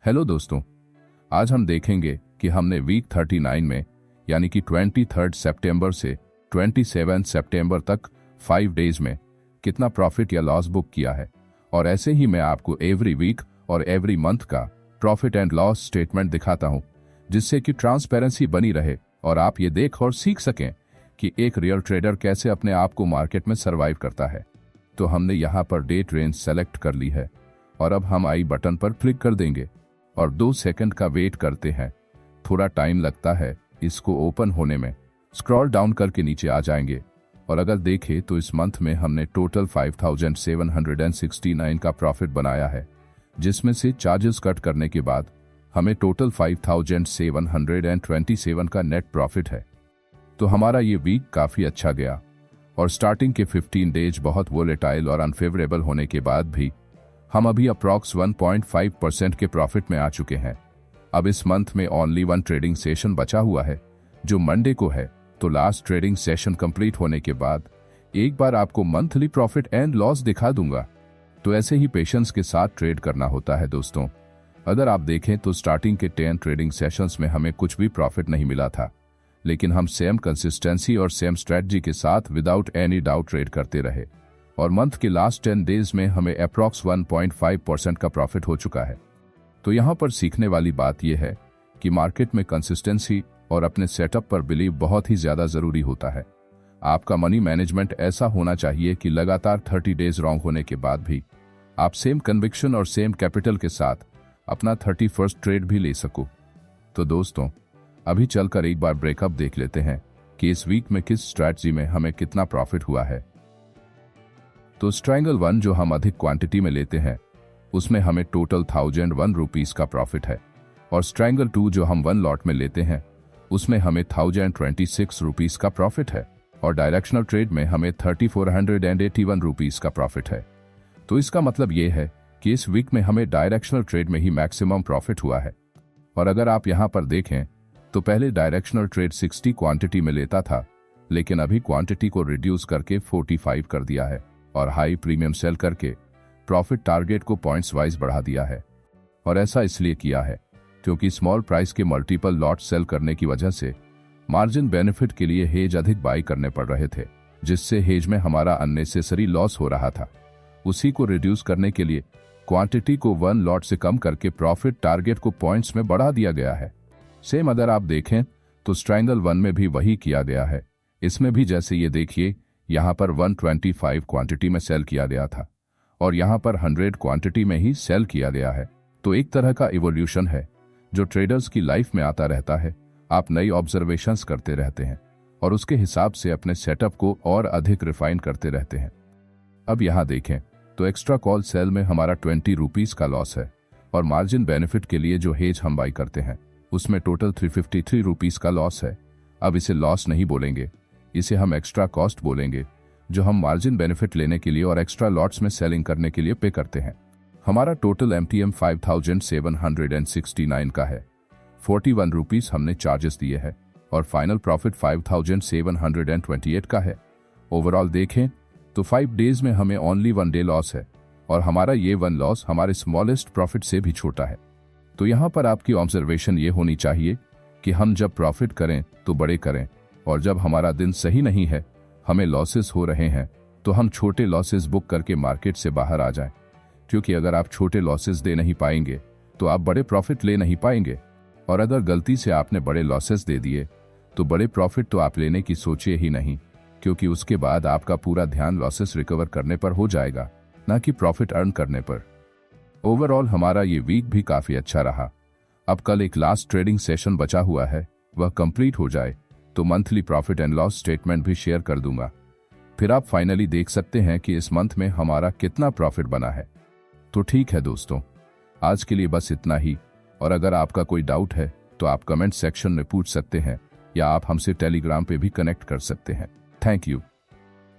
Hello दोस्तों, आज हम देखेंगे कि हमने वीक 39 में यानी कि 23 सितंबर से 27 सितंबर तक 5 डेज में कितना प्रॉफिट या लॉस बुक किया है। और ऐसे ही मैं आपको एवरी वीक और एवरी मंथ का प्रॉफिट एंड लॉस स्टेटमेंट दिखाता हूं, जिससे कि ट्रांसपेरेंसी बनी रहे और आप ये देख और सीख सकें कि एक रियल ट्रेडर कैसे अपने आप को मार्केट में सर्वाइव करता है। तो हमने यहाँ पर डेट रेंज सेलेक्ट कर ली है और अब हम आई बटन पर क्लिक कर देंगे और 2 सेकंड का वेट करते हैं। थोड़ा टाइम लगता है इसको ओपन होने में। स्क्रॉल डाउन करके नीचे आ जाएंगे और अगर देखें तो इस मंथ में हमने टोटल 5769 का प्रॉफिट बनाया है, जिसमें से चार्जेस कट करने के बाद हमें टोटल 5727 का नेट प्रॉफिट है। तो हमारा ये वीक काफी अच्छा गया और स्टार्टिंग के 15 डेज बहुत वोलेटाइल और अनफेवरेबल होने के बाद भी हम अभी अप्रॉक्स 1.5% के प्रॉफिट में आ चुके हैं। अब इस मंथ में ओनली 1 ट्रेडिंग सेशन बचा हुआ है जो मंडे को है। तो लास्ट ट्रेडिंग सेशन कंप्लीट होने के बाद एक बार आपको मंथली प्रॉफिट एंड लॉस दिखा दूंगा। तो ऐसे ही पेशेंस के साथ ट्रेड करना होता है दोस्तों। अगर आप देखें तो स्टार्टिंग के 10 ट्रेडिंग सेशंस में हमें कुछ भी प्रॉफिट नहीं मिला था, लेकिन हम सेम कंसिस्टेंसी और सेम स्ट्रेटजी के साथ विदाउट एनी डाउट ट्रेड करते रहे और मंथ के लास्ट 10 डेज में हमें अप्रॉक्स 1.5% का प्रॉफिट हो चुका है। तो यहाँ पर सीखने वाली बात यह है कि मार्केट में कंसिस्टेंसी और अपने सेटअप पर बिलीव बहुत ही ज्यादा जरूरी होता है। आपका मनी मैनेजमेंट ऐसा होना चाहिए कि लगातार 30 डेज रॉन्ग होने के बाद भी आप सेम कन्विक्शन और सेम कैपिटल के साथ अपना 31st ट्रेड भी ले सको। तो दोस्तों, अभी चलकर एक बार ब्रेकअप देख लेते हैं कि इस वीक में किस स्ट्रैटेजी में हमें कितना प्रॉफिट हुआ है। तो स्ट्रैंगल 1 जो हम अधिक क्वांटिटी में लेते हैं उसमें हमें टोटल 1001 रुपीस का प्रॉफिट है और स्ट्रैंगल 2 जो हम 1 लॉट में लेते हैं उसमें हमें 1026 रुपीस का प्रॉफिट है और डायरेक्शनल ट्रेड में हमें 3481 रुपीस का प्रॉफिट है। तो इसका मतलब ये है कि इस वीक में हमें डायरेक्शनल ट्रेड में ही मैक्सिमम प्रॉफिट हुआ है। और अगर आप यहाँ पर देखें तो पहले डायरेक्शनल ट्रेड 60 क्वांटिटी में लेता था, लेकिन अभी क्वांटिटी को रिड्यूस करके 45 कर दिया है और हाई प्रीमियम सेल करके प्रॉफिट टारगेट को पॉइंट्स वाइज बढ़ा दिया है। और ऐसा इसलिए किया है क्योंकि स्मॉल प्राइस के मल्टीपल लॉट सेल करने की वजह से मार्जिन बेनिफिट के लिए हेज अधिक बाई करने पड़ रहे थे, जिससे हेज में हमारा अननेसेसरी लॉस हो रहा था। उसी को रिड्यूस करने के लिए क्वांटिटी को 1 लॉट से कम करके प्रॉफिट टारगेट को पॉइंट्स में बढ़ा दिया गया है। सेम अगर आप देखें तो स्ट्रैंगल 1 में भी वही किया गया है। इसमें भी जैसे ये देखिए, यहाँ पर 125 क्वांटिटी में सेल किया गया था और यहाँ पर 100 क्वांटिटी में ही सेल किया गया है। तो एक तरह का इवोल्यूशन है जो ट्रेडर्स की लाइफ में आता रहता है। आप नई ऑब्जर्वेशंस करते रहते हैं और उसके हिसाब से अपने सेटअप को और अधिक रिफाइन करते रहते हैं। अब यहाँ देखें तो एक्स्ट्रा कॉल सेल में हमारा 20 रुपीस का लॉस है और मार्जिन बेनिफिट के लिए जो हेज हम बाई करते हैं उसमें टोटल 353 रुपीस का लॉस है। अब इसे लॉस नहीं बोलेंगे, इसे हम एक्स्ट्रा कॉस्ट बोलेंगे, जो हम मार्जिन बेनिफिट लेने के लिए और एक्स्ट्रा लॉट्स में सेलिंग करने के लिए पे करते हैं। हमारा टोटल MTM 5769 का है। 41 रुपीस हमने चार्जेस दिए हैं और फाइनल प्रॉफिट 5728 का है। ओवरऑल देखें तो 5 डेज में हमें ओनली 1 डे लॉस है और हमारा ये 1 लॉस हमारे स्मॉलेस्ट प्रॉफिट से भी छोटा है। तो यहाँ पर आपकी ऑब्जर्वेशन ये होनी चाहिए कि हम जब प्रॉफिट करें तो बड़े करें और जब हमारा दिन सही नहीं है, हमें लॉसेस हो रहे हैं, तो हम छोटे लॉसेस बुक करके मार्केट से बाहर आ जाएं। क्योंकि अगर आप छोटे लॉसेस दे नहीं पाएंगे तो आप बड़े प्रॉफिट ले नहीं पाएंगे, और अगर गलती से आपने बड़े लॉसेस दे दिए तो बड़े प्रॉफिट तो आप लेने की सोचिए ही नहीं, क्योंकि उसके बाद आपका पूरा ध्यान लॉसेस रिकवर करने पर हो जाएगा, ना कि प्रॉफिट अर्न करने पर। ओवरऑल हमारा ये वीक भी काफी अच्छा रहा। अब कल एक लास्ट ट्रेडिंग सेशन बचा हुआ है, वह कंप्लीट हो जाए तो monthly profit and loss statement भी शेयर कर दूंगा। फिर आप फाइनली देख सकते हैं कि इस मंथ में हमारा कितना प्रॉफिट बना है। तो ठीक है दोस्तों, आज के लिए बस इतना ही। और अगर आपका कोई डाउट है तो आप कमेंट सेक्शन में पूछ सकते हैं या आप हमसे टेलीग्राम पे भी कनेक्ट कर सकते हैं। Thank you.